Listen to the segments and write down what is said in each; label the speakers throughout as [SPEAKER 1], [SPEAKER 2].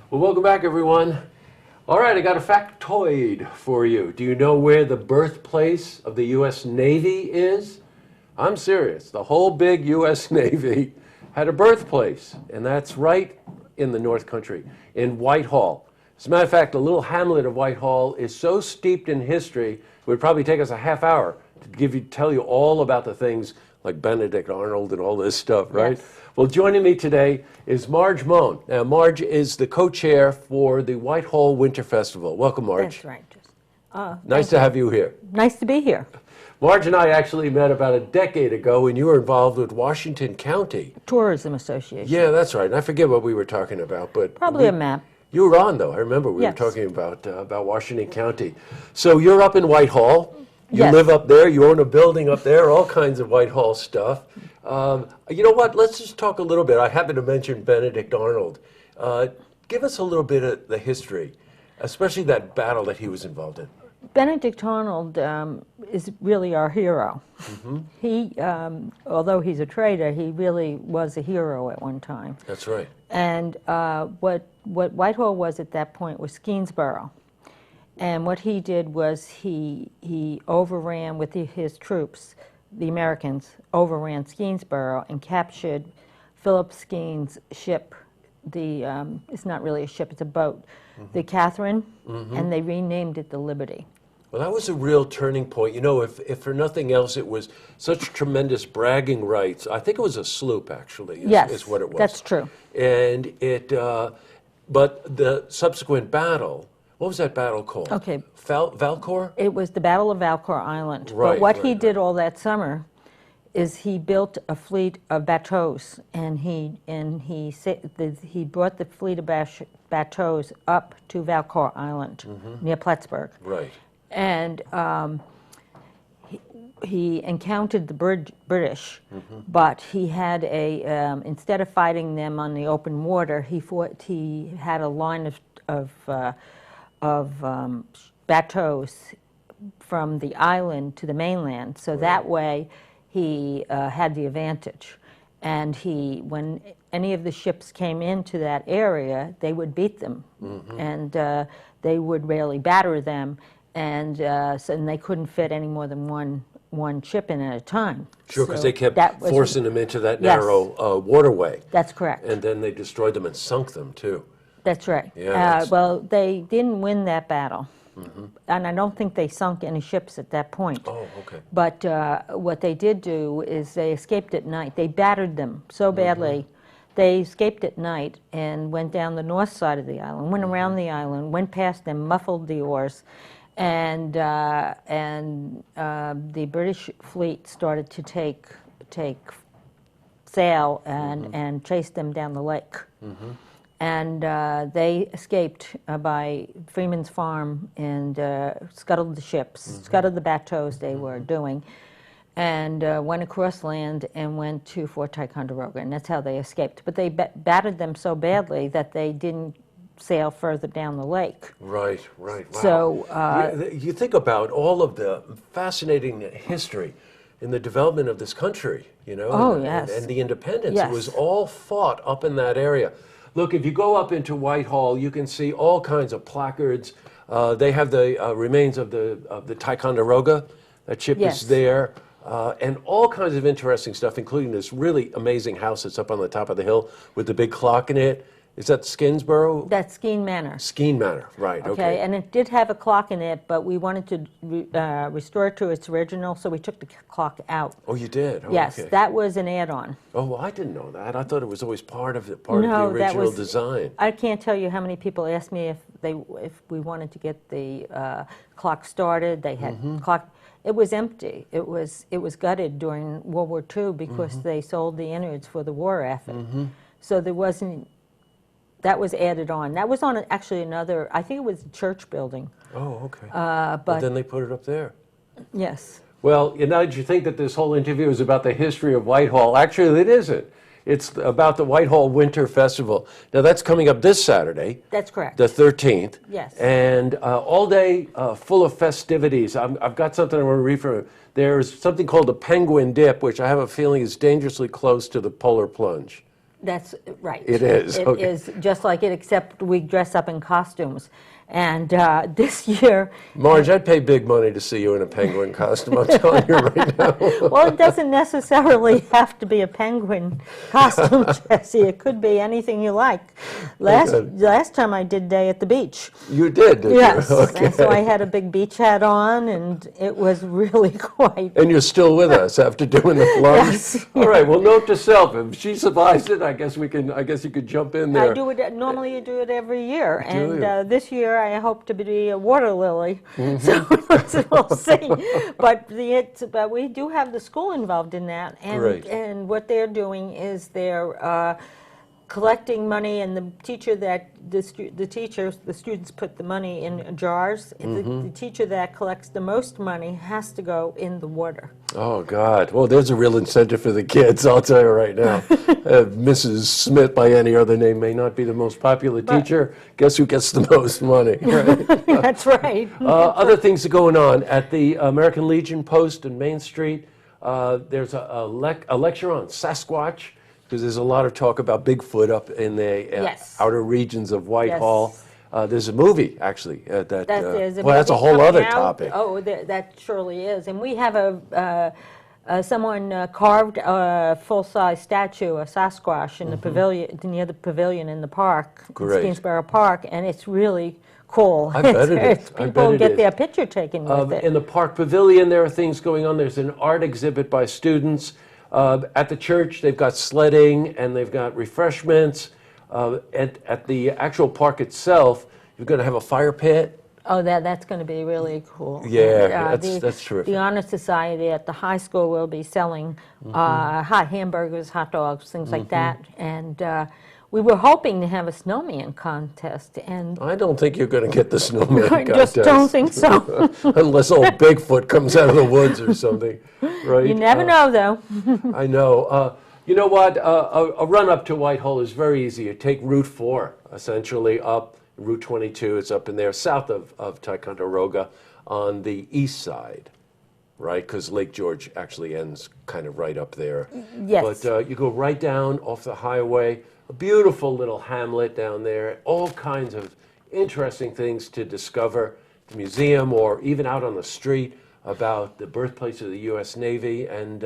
[SPEAKER 1] Well, welcome back, everyone. All right, I got a factoid for you. Do you know where the birthplace of the U.S. Navy is? I'm serious. The whole big U.S. Navy had a birthplace, and that's right in the North Country, in Whitehall. As a matter of fact, the little hamlet of Whitehall is so steeped in history, it would probably take us a half hour to tell you all about the things like Benedict Arnold and all this stuff, right?
[SPEAKER 2] Yes.
[SPEAKER 1] Well, joining me today is Marge Mohn. Now, Marge is the co-chair for the Whitehall Winter Festival. Welcome, Marge.
[SPEAKER 2] That's right.
[SPEAKER 1] Nice to have you here.
[SPEAKER 2] Nice to be here.
[SPEAKER 1] Marge and I actually met about a decade ago when you were involved with Washington County.
[SPEAKER 2] Tourism Association.
[SPEAKER 1] Yeah, that's right. And I forget what we were talking about, but
[SPEAKER 2] Probably a map.
[SPEAKER 1] you were on, though. I remember we
[SPEAKER 2] Yes.
[SPEAKER 1] were talking about Washington County. So you're up in Whitehall. You
[SPEAKER 2] Yes.
[SPEAKER 1] live up there. You own a building up there. All kinds of Whitehall stuff. You know what? Let's just talk a little bit. I happen to mention Benedict Arnold. Give us a little bit of the history, especially that battle that he was involved in.
[SPEAKER 2] Benedict Arnold is really our hero. He, although he's a traitor, he really was a hero at one time.
[SPEAKER 1] That's right.
[SPEAKER 2] And what Whitehall was at that point was Skenesboro. And what he did was he overran with his troops, the Americans, overran Skenesboro and captured Philip Skenes' ship. It's not really a ship, it's a boat, the Catherine, and they renamed it the Liberty.
[SPEAKER 1] Well, that was a real turning point. You know, if for nothing else, it was such tremendous bragging rights. I think it was a sloop, actually, is what it was.
[SPEAKER 2] That's true.
[SPEAKER 1] And but the subsequent battle, what was that battle called?
[SPEAKER 2] Okay.
[SPEAKER 1] Valcour?
[SPEAKER 2] It was the Battle of Valcour Island.
[SPEAKER 1] Right,
[SPEAKER 2] but what he
[SPEAKER 1] right.
[SPEAKER 2] did all that summer is he built a fleet of bateaus, and he brought the fleet of bateaus up to Valcour Island near Plattsburgh.
[SPEAKER 1] Right.
[SPEAKER 2] And he encountered the British, but he had instead of fighting them on the open water, he had a line of bateaus from the island to the mainland, so that way he had the advantage. And when any of the ships came into that area, they would beat them, and they would really batter them, and they couldn't fit any more than one ship in at a time.
[SPEAKER 1] Sure, because
[SPEAKER 2] So
[SPEAKER 1] they kept
[SPEAKER 2] that was-
[SPEAKER 1] forcing them into that
[SPEAKER 2] Yes.
[SPEAKER 1] narrow waterway.
[SPEAKER 2] That's correct.
[SPEAKER 1] And then they destroyed them and sunk them, too.
[SPEAKER 2] That's right.
[SPEAKER 1] Yeah, that's-
[SPEAKER 2] Well, they didn't win that battle, and I don't think they sunk any ships at that point.
[SPEAKER 1] Oh, okay.
[SPEAKER 2] But what they did do is they escaped at night. They battered them so badly. They escaped at night and went down the north side of the island, went around the island, went past them, muffled the oars, and the British fleet started to take sail and chase them down the lake. And they escaped by Freeman's Farm and scuttled the ships, scuttled the bateaus they were doing, and went across land and went to Fort Ticonderoga, and that's how they escaped. But they battered them so badly that they didn't sail further down the lake.
[SPEAKER 1] Right, right. Wow.
[SPEAKER 2] So
[SPEAKER 1] you think about all of the fascinating history in the development of this country, you know,
[SPEAKER 2] Oh, yes.
[SPEAKER 1] and the independence.
[SPEAKER 2] Yes.
[SPEAKER 1] It was all fought up in that area. Look, if you go up into Whitehall, you can see all kinds of placards. They have the remains of the Ticonderoga. That ship
[SPEAKER 2] Yes.
[SPEAKER 1] is there. And all kinds of interesting stuff, including this really amazing house that's up on the top of the hill with the big clock in it. Is that Skenesboro?
[SPEAKER 2] that's Skene Manor.
[SPEAKER 1] Skene Manor, right, okay.
[SPEAKER 2] And it did have a clock in it, but we wanted to restore it to its original, so we took the clock out.
[SPEAKER 1] Oh, you did? Oh,
[SPEAKER 2] Yes,
[SPEAKER 1] okay.
[SPEAKER 2] that was an add-on.
[SPEAKER 1] Oh, well, I didn't know that. I thought it was always part of the
[SPEAKER 2] No, that
[SPEAKER 1] original
[SPEAKER 2] was-
[SPEAKER 1] design.
[SPEAKER 2] I can't tell you how many people asked me if we wanted to get the clock started. They had clock. It was empty. It was gutted during World War II because they sold the innards for the war effort. So there wasn't. That was added on. That was on actually another. I think it was a church building.
[SPEAKER 1] Oh, okay.
[SPEAKER 2] But
[SPEAKER 1] then they put it up there.
[SPEAKER 2] yes.
[SPEAKER 1] Well, did you think that this whole interview is about the history of Whitehall? Actually, it isn't. It's about the Whitehall Winter Festival. Now, that's coming up this Saturday.
[SPEAKER 2] That's correct.
[SPEAKER 1] The 13th.
[SPEAKER 2] Yes.
[SPEAKER 1] And all day full of festivities. I've got something I want to read from it. There's something called the penguin dip, which I have a feeling is dangerously close to the polar plunge.
[SPEAKER 2] That's right.
[SPEAKER 1] It is,
[SPEAKER 2] It
[SPEAKER 1] okay.
[SPEAKER 2] is just like it, except we dress up in costumes. And this year,
[SPEAKER 1] Marge, I'd pay big money to see you in a penguin costume, I'm telling you right now.
[SPEAKER 2] well, it doesn't necessarily have to be a penguin costume, Jesse. It could be anything you like. Last time I did Day at the Beach.
[SPEAKER 1] You did, didn't
[SPEAKER 2] Yes,
[SPEAKER 1] you? Okay.
[SPEAKER 2] and so I had a big beach hat on, and it was really quite.
[SPEAKER 1] And you're still with us after doing the plunge?
[SPEAKER 2] Yes.
[SPEAKER 1] All right, well, note to self, if she survives it, I guess you could jump in there.
[SPEAKER 2] I do it, normally you do it every year,
[SPEAKER 1] Do you?
[SPEAKER 2] and this year I hope to be a water lily,
[SPEAKER 1] Mm-hmm.
[SPEAKER 2] so we'll see. But we do have the school involved in that,
[SPEAKER 1] Great.
[SPEAKER 2] and what they're doing is they're collecting money, and the students put the money in jars. The teacher that collects the most money has to go in the water.
[SPEAKER 1] Oh, God. Well, there's a real incentive for the kids, I'll tell you right now. Mrs. Smith, by any other name, may not be the most popular teacher. Guess who gets the most money? Right?
[SPEAKER 2] That's right.
[SPEAKER 1] Other things are going on. At the American Legion Post in Main Street, there's a lecture on Sasquatch, because there's a lot of talk about Bigfoot up in the
[SPEAKER 2] Yes.
[SPEAKER 1] outer regions of Whitehall.
[SPEAKER 2] Yes.
[SPEAKER 1] there's a movie, actually,
[SPEAKER 2] That's
[SPEAKER 1] that's a whole other topic.
[SPEAKER 2] Oh, that surely is. And we have someone carved a full-size statue of Sasquatch in the pavilion, near the pavilion in the park, in
[SPEAKER 1] Great.
[SPEAKER 2] Steensboro Park, and it's really cool.
[SPEAKER 1] I bet it is. I bet
[SPEAKER 2] People
[SPEAKER 1] it
[SPEAKER 2] get
[SPEAKER 1] is.
[SPEAKER 2] their picture taken with it.
[SPEAKER 1] In the park pavilion, there are things going on. There's an art exhibit by students. At the church, they've got sledding and they've got refreshments. At the actual park itself, you're going to have a fire pit.
[SPEAKER 2] Oh, that's going to be really cool.
[SPEAKER 1] Yeah,
[SPEAKER 2] And,
[SPEAKER 1] that's terrific.
[SPEAKER 2] The Honor Society at the high school will be selling hot hamburgers, hot dogs, things like that. And we were hoping to have a snowman contest, and
[SPEAKER 1] I don't think you're going to get the snowman
[SPEAKER 2] I
[SPEAKER 1] contest.
[SPEAKER 2] just don't think so.
[SPEAKER 1] Unless old Bigfoot comes out of the woods or something, right?
[SPEAKER 2] You never know, though.
[SPEAKER 1] I know. You know what? A run up to Whitehall is very easy. You take Route 4, essentially, up Route 22. It's up in there, south of Ticonderoga, on the east side, right? Because Lake George actually ends kind of right up there.
[SPEAKER 2] Yes.
[SPEAKER 1] But you go right down off the highway, a beautiful little hamlet down there, all kinds of interesting things to discover, the museum or even out on the street about the birthplace of the U.S. Navy, and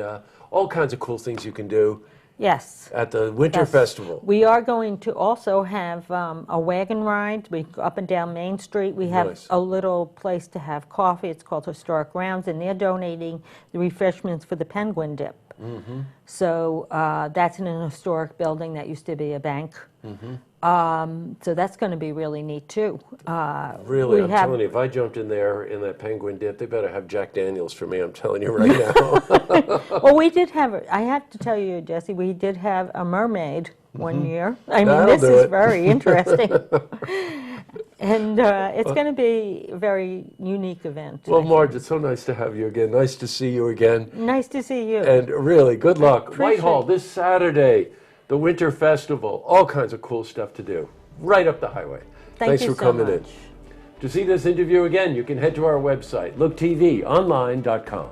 [SPEAKER 1] all kinds of cool things you can do
[SPEAKER 2] Yes.
[SPEAKER 1] at the Winter
[SPEAKER 2] Yes.
[SPEAKER 1] Festival.
[SPEAKER 2] We are going to also have a wagon ride. We go up and down Main Street. We have
[SPEAKER 1] Nice.
[SPEAKER 2] a little place to have coffee. It's called Historic Grounds, and they're donating the refreshments for the penguin dip. So that's in an historic building that used to be a bank. So that's going to be really neat, too.
[SPEAKER 1] Really,
[SPEAKER 2] we
[SPEAKER 1] I'm
[SPEAKER 2] have-
[SPEAKER 1] telling you, if I jumped in there in that penguin dip, they better have Jack Daniels for me, I'm telling you right now.
[SPEAKER 2] Well, we did have, I have to tell you, Jesse, we did have a mermaid one year. I mean,
[SPEAKER 1] That'll
[SPEAKER 2] this
[SPEAKER 1] do
[SPEAKER 2] is
[SPEAKER 1] it.
[SPEAKER 2] very interesting. And it's going to be a very unique event.
[SPEAKER 1] Well, Marge, it's so nice to have you again. Nice to see you again.
[SPEAKER 2] Nice to see you.
[SPEAKER 1] And really, good luck.
[SPEAKER 2] appreciate
[SPEAKER 1] Whitehall
[SPEAKER 2] it.
[SPEAKER 1] this Saturday, the Winter Festival, all kinds of cool stuff to do, right up the highway. Thanks
[SPEAKER 2] you
[SPEAKER 1] for
[SPEAKER 2] so
[SPEAKER 1] coming
[SPEAKER 2] much.
[SPEAKER 1] in. To see this interview again, you can head to our website, looktvonline.com.